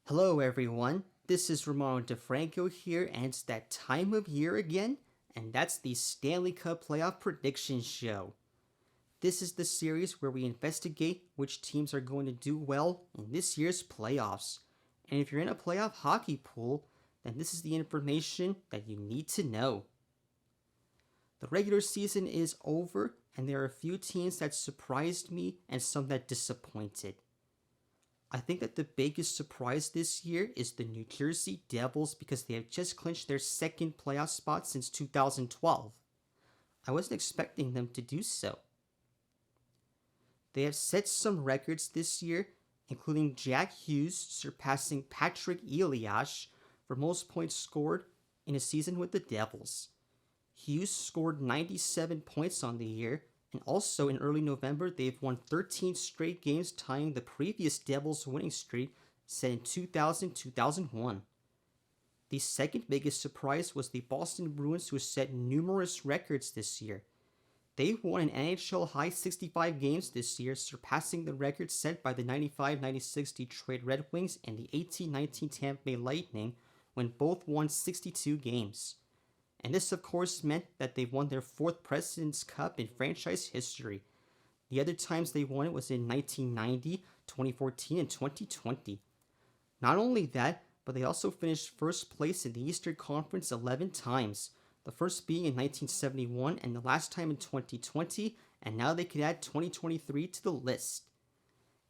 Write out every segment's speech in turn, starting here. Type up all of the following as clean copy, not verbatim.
Hello, everyone. This is Ramon DeFranco here, and it's that time of year again, and that's the Stanley Cup Playoff Predictions Show. This is the series where we investigate which teams are going to do well in this year's playoffs. And if you're in a playoff hockey pool, then this is the information that you need to know. The regular season is over, and there are a few teams that surprised me and some that disappointed. I think that the biggest surprise this year is the New Jersey Devils because they have just clinched their second playoff spot since 2012. I wasn't expecting them to do so. They have set some records this year, including Jack Hughes surpassing Patrick Elias for most points scored in a season with the Devils. Hughes scored 97 points on the year, and also in early November, they've won 13 straight games, tying the previous Devils winning streak set in 2000-2001. The second biggest surprise was the Boston Bruins, who set numerous records this year. They won an NHL high 65 games this year, surpassing the record set by the 95-96 Detroit Red Wings and the 18-19 Tampa Bay Lightning, when both won 62 games. And this, of course, meant that they won their fourth President's Cup in franchise history. The other times they won it was in 1990, 2014, and 2020. Not only that, but they also finished first place in the Eastern Conference 11 times, the first being in 1971 and the last time in 2020, and now they could add 2023 to the list.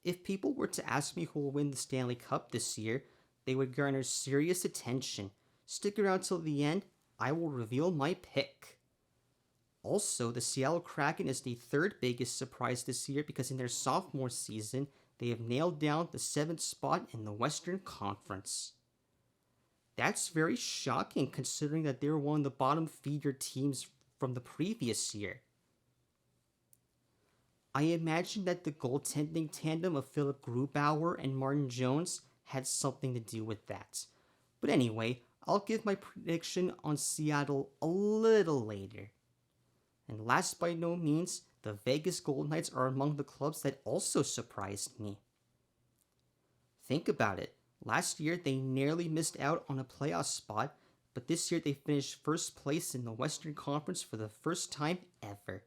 If people were to ask me who will win the Stanley Cup this year, they would garner serious attention. Stick around till the end. I will reveal my pick. Also, the Seattle Kraken is the third biggest surprise this year because in their sophomore season, they have nailed down the 7th spot in the Western Conference. That's very shocking considering that they were one of the bottom feeder teams from the previous year. I imagine that the goaltending tandem of Philip Grubauer and Martin Jones had something to do with that. But anyway, I'll give my prediction on Seattle a little later. And last by no means, the Vegas Golden Knights are among the clubs that also surprised me. Think about it. Last year, they nearly missed out on a playoff spot, but this year they finished first place in the Western Conference for the first time ever.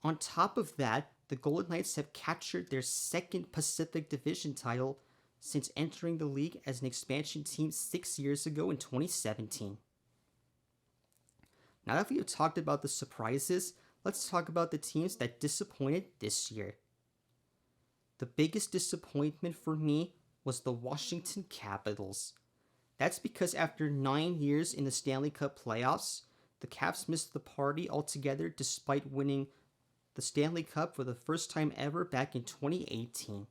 On top of that, the Golden Knights have captured their second Pacific Division title since entering the league as an expansion team 6 years ago in 2017. Now that we have talked about the surprises, let's talk about the teams that disappointed this year. The biggest disappointment for me was the Washington Capitals. That's because after 9 years in the Stanley Cup playoffs, the Caps missed the party altogether despite winning the Stanley Cup for the first time ever back in 2018.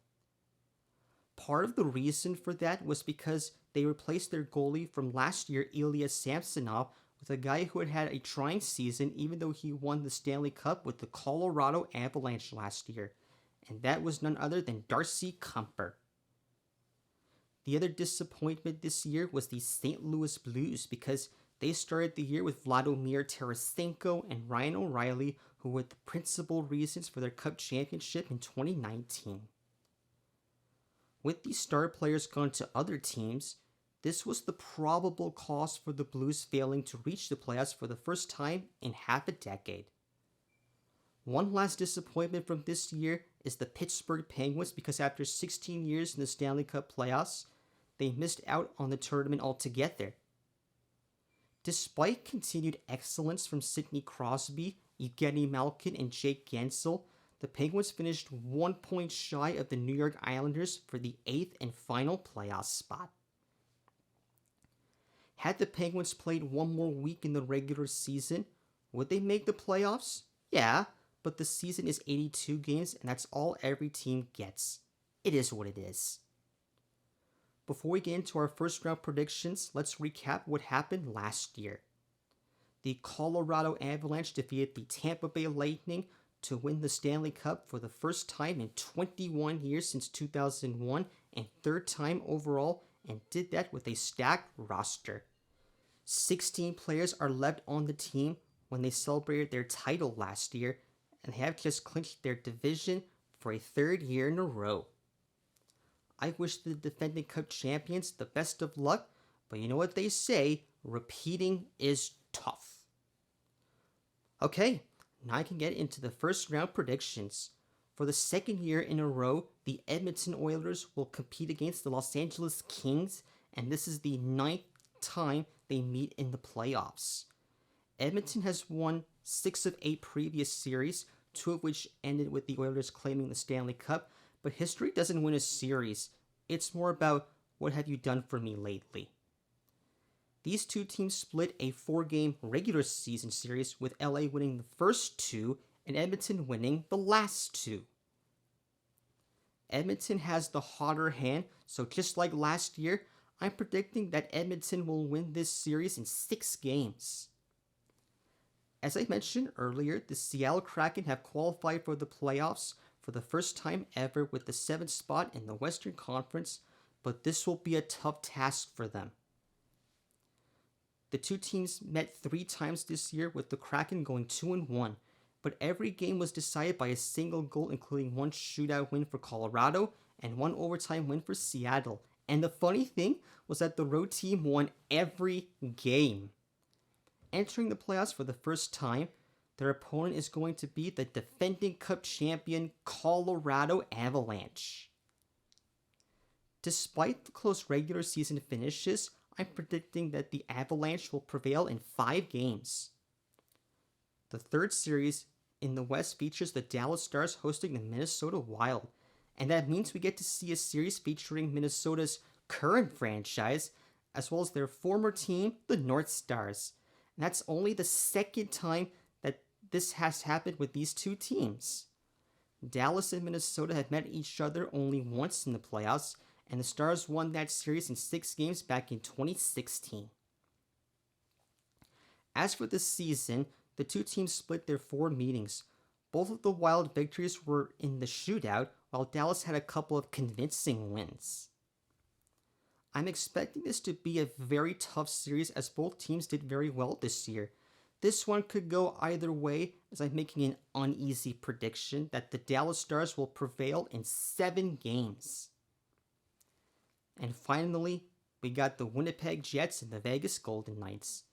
Part of the reason for that was because they replaced their goalie from last year, Ilya Samsonov, with a guy who had had a trying season even though he won the Stanley Cup with the Colorado Avalanche last year, and that was none other than Darcy Kuemper. The other disappointment this year was the St. Louis Blues because they started the year with Vladimir Tarasenko and Ryan O'Reilly, who were the principal reasons for their Cup championship in 2019. With these star players gone to other teams, this was the probable cause for the Blues failing to reach the playoffs for the first time in half a decade. One last disappointment from this year is the Pittsburgh Penguins because after 16 years in the Stanley Cup playoffs, they missed out on the tournament altogether. Despite continued excellence from Sidney Crosby, Evgeny Malkin, and Jake Gensel, the Penguins finished 1 point shy of the New York Islanders for the 8th and final playoff spot. Had the Penguins played one more week in the regular season, would they make the playoffs? Yeah, but the season is 82 games and that's all every team gets. It is what it is. Before we get into our first round predictions, let's recap what happened last year. The Colorado Avalanche defeated the Tampa Bay Lightning to win the Stanley Cup for the first time in 21 years since 2001 and third time overall, and did that with a stacked roster. 16 players are left on the team when they celebrated their title last year, and they have just clinched their division for a third year in a row. I wish the defending Cup champions the best of luck, but you know what they say, repeating is tough. Okay, now I can get into the first round predictions. For the second year in a row, the Edmonton Oilers will compete against the Los Angeles Kings, and this is the 9th time they meet in the playoffs. Edmonton has won 6 of 8 previous series, 2 of which ended with the Oilers claiming the Stanley Cup, but history doesn't win a series. It's more about what have you done for me lately. These two teams split a 4-game regular season series, with LA winning the first 2 and Edmonton winning the last 2. Edmonton has the hotter hand, so just like last year, I'm predicting that Edmonton will win this series in 6 games. As I mentioned earlier, the Seattle Kraken have qualified for the playoffs for the first time ever with the 7th spot in the Western Conference, but this will be a tough task for them. The two teams met 3 times this year, with the Kraken going 2-1, but every game was decided by a single goal, including 1 shootout win for Colorado and 1 overtime win for Seattle. And the funny thing was that the road team won every game. Entering the playoffs for the first time, their opponent is going to be the defending Cup champion Colorado Avalanche. Despite the close regular season finishes, I'm predicting that the Avalanche will prevail in 5 games. The third series in the West features the Dallas Stars hosting the Minnesota Wild, and that means we get to see a series featuring Minnesota's current franchise, as well as their former team, the North Stars. And that's only the second time that this has happened with these two teams. Dallas and Minnesota have met each other only once in the playoffs, and the Stars won that series in 6 games back in 2016. As for this season, the two teams split their 4 meetings. Both of the Wild victories were in the shootout, while Dallas had a couple of convincing wins. I'm expecting this to be a very tough series, as both teams did very well this year. This one could go either way, as I'm making an uneasy prediction that the Dallas Stars will prevail in 7 games. And finally, we got the Winnipeg Jets and the Vegas Golden Knights.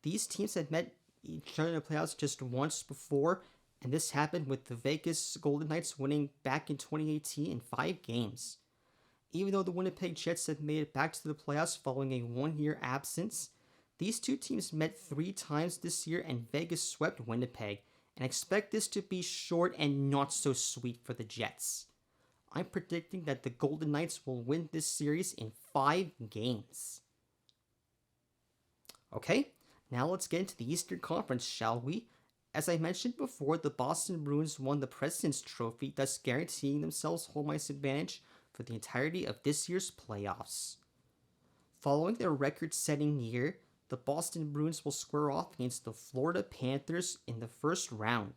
These teams had met each other in the playoffs just once before, and this happened with the Vegas Golden Knights winning back in 2018 in 5 games. Even though the Winnipeg Jets have made it back to the playoffs following a 1-year absence, these two teams met 3 times this year, and Vegas swept Winnipeg, and I expect this to be short and not so sweet for the Jets. I'm predicting that the Golden Knights will win this series in 5 games. Okay, now let's get into the Eastern Conference, shall we? As I mentioned before, the Boston Bruins won the President's Trophy, thus guaranteeing themselves home ice advantage for the entirety of this year's playoffs. Following their record-setting year, the Boston Bruins will square off against the Florida Panthers in the first round.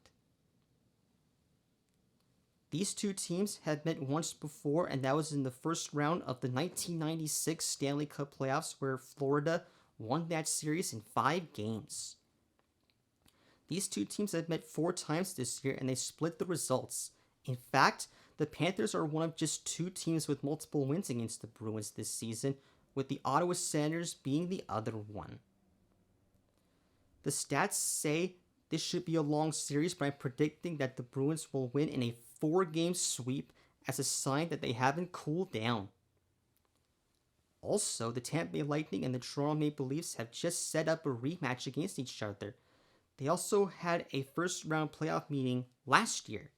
These two teams had met once before, and that was in the first round of the 1996 Stanley Cup Playoffs, where Florida won that series in 5 games. These two teams have met 4 times this year, and they split the results. In fact, the Panthers are one of just 2 teams with multiple wins against the Bruins this season, with the Ottawa Senators being the other one. The stats say this should be a long series, but I'm predicting that the Bruins will win in a 4-game sweep as a sign that they haven't cooled down. Also, the Tampa Bay Lightning and the Toronto Maple Leafs have just set up a rematch against each other. They also had a first-round playoff meeting last year.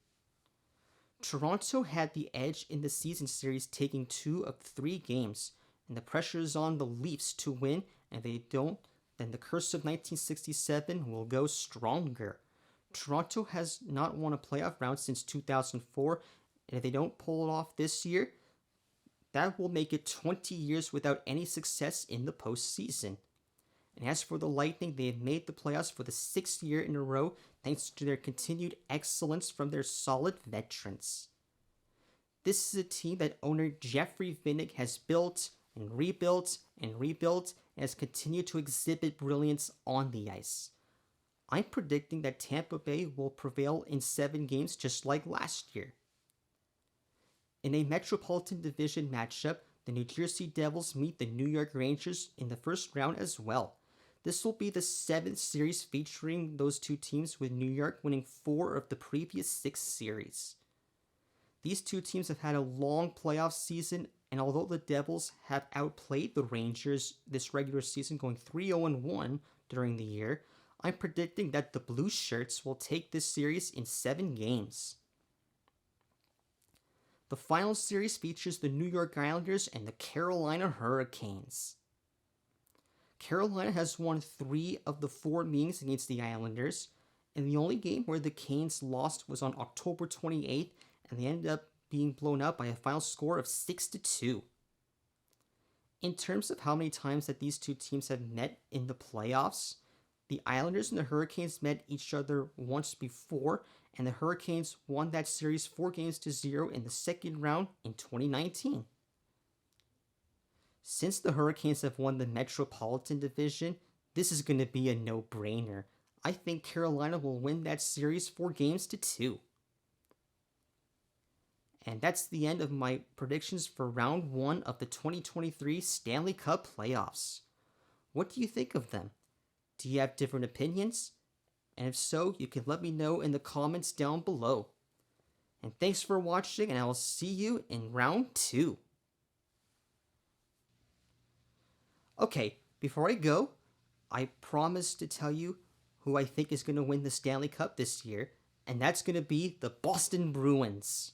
Toronto had the edge in the season series, taking 2 of 3 games, and the pressure is on the Leafs to win, and if they don't, then the curse of 1967 will go stronger. Toronto has not won a playoff round since 2004, and if they don't pull it off this year, that will make it 20 years without any success in the postseason. And as for the Lightning, they have made the playoffs for the 6th year in a row thanks to their continued excellence from their solid veterans. This is a team that owner Jeffrey Vinnick has built and rebuilt and has continued to exhibit brilliance on the ice. I'm predicting that Tampa Bay will prevail in 7 games just like last year. In a Metropolitan Division matchup, the New Jersey Devils meet the New York Rangers in the first round as well. This will be the 7th series featuring those two teams, with New York winning 4 of the previous 6 series. These two teams have had a long playoff season, and although the Devils have outplayed the Rangers this regular season, going 3-0-1 during the year, I'm predicting that the Blue Shirts will take this series in 7 games. The final series features the New York Islanders and the Carolina Hurricanes. Carolina has won 3 of the 4 meetings against the Islanders, and the only game where the Canes lost was on October 28th, and they ended up being blown out by a final score of 6-2. In terms of how many times that these two teams have met in the playoffs, the Islanders and the Hurricanes met each other once before, and the Hurricanes won that series 4-0 in the second round in 2019. Since the Hurricanes have won the Metropolitan Division, this is going to be a no-brainer. I think Carolina will win that series 4-2. And that's the end of my predictions for round 1 of the 2023 Stanley Cup Playoffs. What do you think of them? Do you have different opinions? And if so, you can let me know in the comments down below. And thanks for watching, and I will see you in round 2. Okay, before I go, I promised to tell you who I think is going to win the Stanley Cup this year, and that's going to be the Boston Bruins.